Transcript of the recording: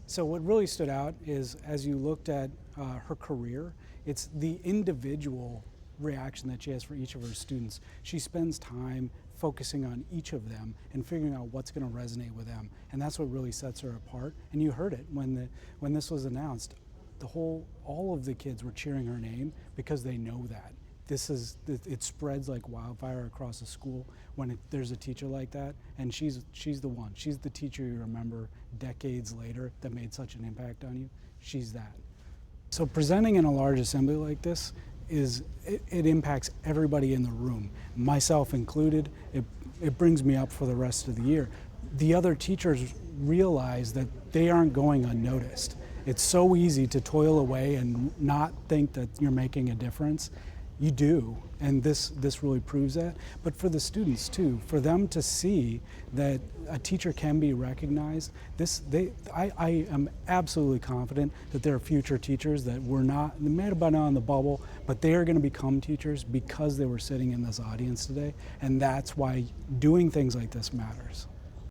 So what really stood out is, as you looked at her career, it's the individual reaction that she has for each of her students. She spends time focusing on each of them and figuring out what's going to resonate with them, and that's what really sets her apart. And you heard it when this was announced. All of the kids were cheering her name because they know that. It spreads like wildfire across the school when there's a teacher like that, and she's the one. She's the teacher you remember decades later that made such an impact on you. She's that. So presenting in a large assembly like this it impacts everybody in the room, myself included. It brings me up for the rest of the year. The other teachers realize that they aren't going unnoticed. It's so easy to toil away and not think that you're making a difference. You do, and this really proves that. But for the students too, for them to see that a teacher can be recognized, I am absolutely confident that there are future teachers that they may have been on the bubble, but they are going to become teachers because they were sitting in this audience today, and that's why doing things like this matters.